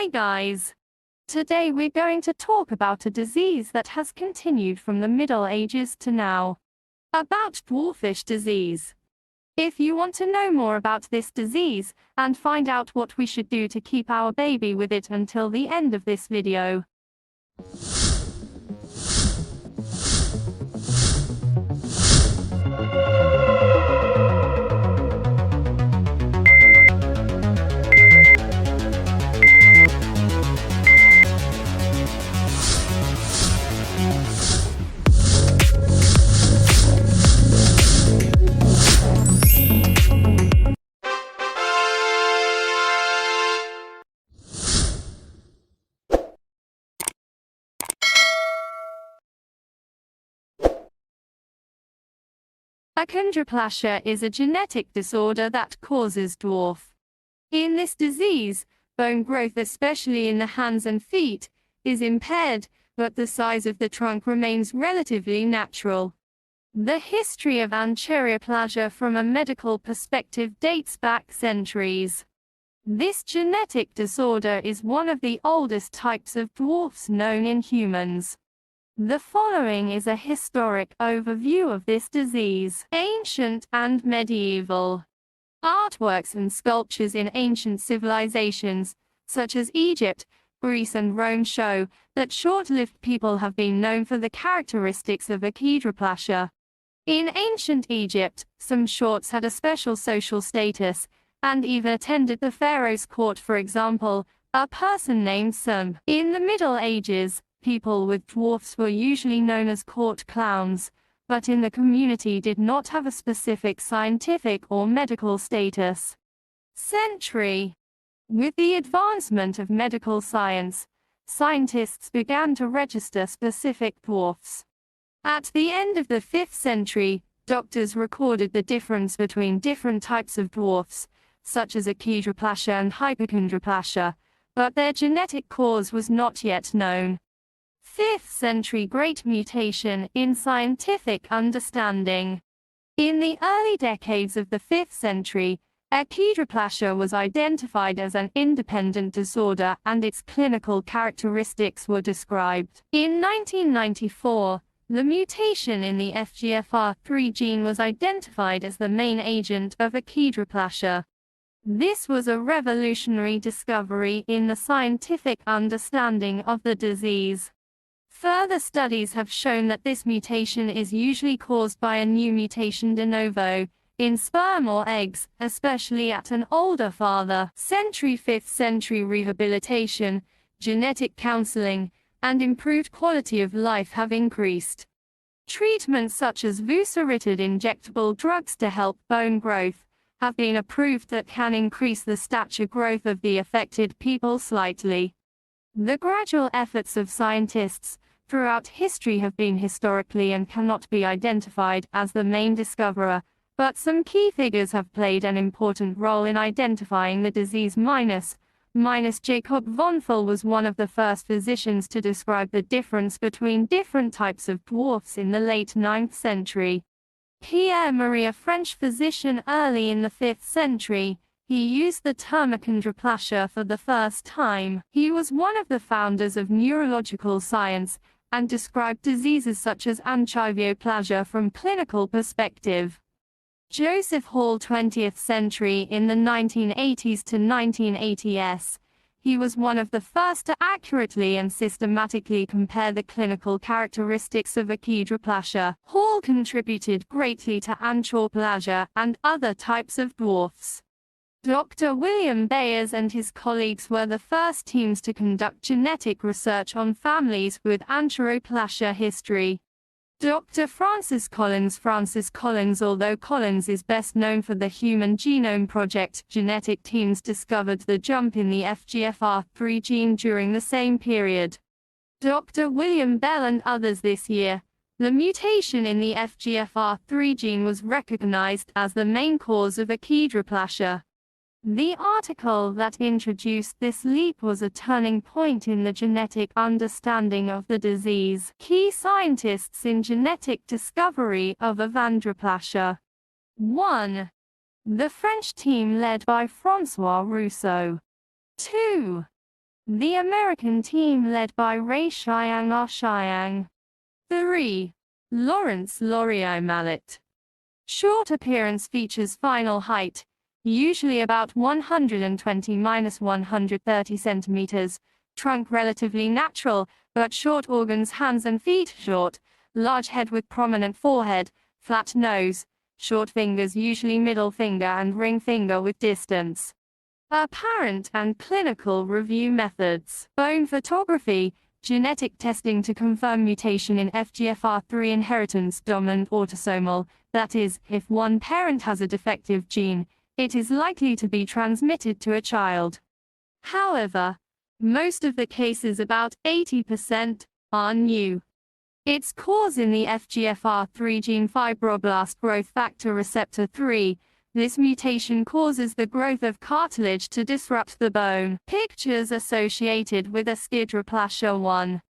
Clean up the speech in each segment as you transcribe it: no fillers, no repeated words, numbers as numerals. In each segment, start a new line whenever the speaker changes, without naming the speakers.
Hi guys! Today we're going to talk about a disease that has continued from the Middle Ages to now. About dwarfish disease. If you want to know more about this disease, and find out what we should do to keep our baby with it until the end of this video. Achoneroplasia is a genetic disorder that causes dwarf. In this disease, bone growth, especially in the hands and feet, is impaired, but the size of the trunk remains relatively natural. The history of achoneroplasia from a medical perspective dates back centuries. This genetic disorder is one of the oldest types of dwarfs known in humans. The following is a historic overview of this disease. Ancient and medieval. Artworks and sculptures in ancient civilizations, such as Egypt, Greece and Rome, show that short-lived people have been known for the characteristics of achoneroplasia. In ancient Egypt, some shorts had a special social status, and even attended the pharaoh's court. For example, a person named Sum. In the Middle Ages, people with dwarfs were usually known as court clowns, but in the community did not have a specific scientific or medical status. Century. With the advancement of medical science, scientists began to register specific dwarfs. At the end of the 5th century, doctors recorded the difference between different types of dwarfs, such as achoneroplasia and hypochondroplasia, but their genetic cause was not yet known. 5th century Great Mutation in scientific understanding. In the early decades of the 5th century, achoneroplasia was identified as an independent disorder and its clinical characteristics were described. In 1994, the mutation in the FGFR3 gene was identified as the main agent of achoneroplasia. This was a revolutionary discovery in the scientific understanding of the disease. Further studies have shown that this mutation is usually caused by a new mutation de novo, in sperm or eggs, especially at an older father. 5th century rehabilitation, genetic counseling, and improved quality of life have increased. Treatments such as vuceritid injectable drugs to help bone growth have been approved that can increase the stature growth of the affected people slightly. The gradual efforts of scientists throughout history have been historically and cannot be identified as the main discoverer, but some key figures have played an important role in identifying the disease. Jacob von Phil was one of the first physicians to describe the difference between different types of dwarfs in the late 9th century. Pierre Marie, a French physician early in the 5th century, he used the term achoneroplasia for the first time. He was one of the founders of neurological science, and described diseases such as achoneroplasia from clinical perspective. Joseph Hall, 20th century. In the 1980s to 1980s, he was one of the first to accurately and systematically compare the clinical characteristics of achoneroplasia. Hall contributed greatly to achoneroplasia and other types of dwarfs. Dr. William Bayes and his colleagues were the first teams to conduct genetic research on families with achoneroplasia history. Dr. Francis Collins, although Collins is best known for the Human Genome Project, genetic teams discovered the jump in the FGFR3 gene during the same period. Dr. William Bell and others this year, the mutation in the FGFR3 gene was recognized as the main cause of achoneroplasia. The article that introduced this leap was a turning point in the genetic understanding of the disease. Key scientists in genetic discovery of achondroplasia. 1. The French team led by François Rousseau. 2. The American team led by Ray Chiang or Chiang. 3. Lawrence Laurier mallet. Short appearance, features final height, usually about 120–130 centimeters, trunk relatively natural, but short organs, hands and feet short, large head with prominent forehead, flat nose, short fingers, usually middle finger and ring finger with distance. Apparent and clinical review methods. Bone photography, genetic testing to confirm mutation in FGFR3 inheritance, dominant autosomal, that is, if one parent has a defective gene, it is likely to be transmitted to a child. However, most of the cases, about 80%, are new. Its cause in the FGFR3 gene, fibroblast growth factor receptor 3. This mutation causes the growth of cartilage to disrupt the bone. Pictures associated with achoneroplasia 1.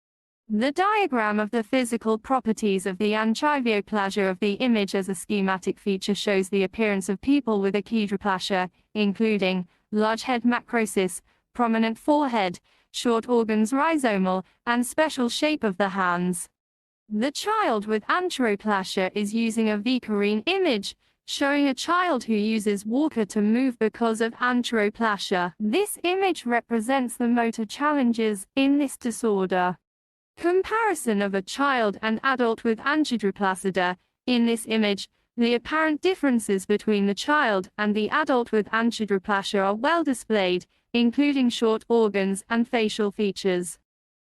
The diagram of the physical properties of the achoneroplasia of the image as a schematic feature shows the appearance of people with achoneroplasia, including large head macrosis, prominent forehead, short organs rhizomal, and special shape of the hands. The child with achoneroplasia is using a V-carene image, showing a child who uses walker to move because of achoneroplasia. This image represents the motor challenges in this disorder. Comparison of a child and adult with achoneroplasia. In this image, the apparent differences between the child and the adult with achoneroplasia are well displayed, including short organs and facial features.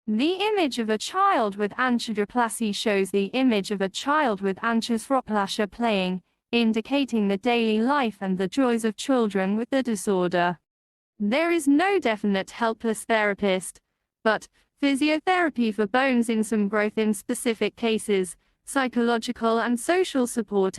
The image of a child with achoneroplasia shows the image of a child with achoneroplasia playing, indicating the daily life and the joys of children with the disorder. There is no definite helpless therapist, but physiotherapy for bones in some growth in specific cases, psychological and social support.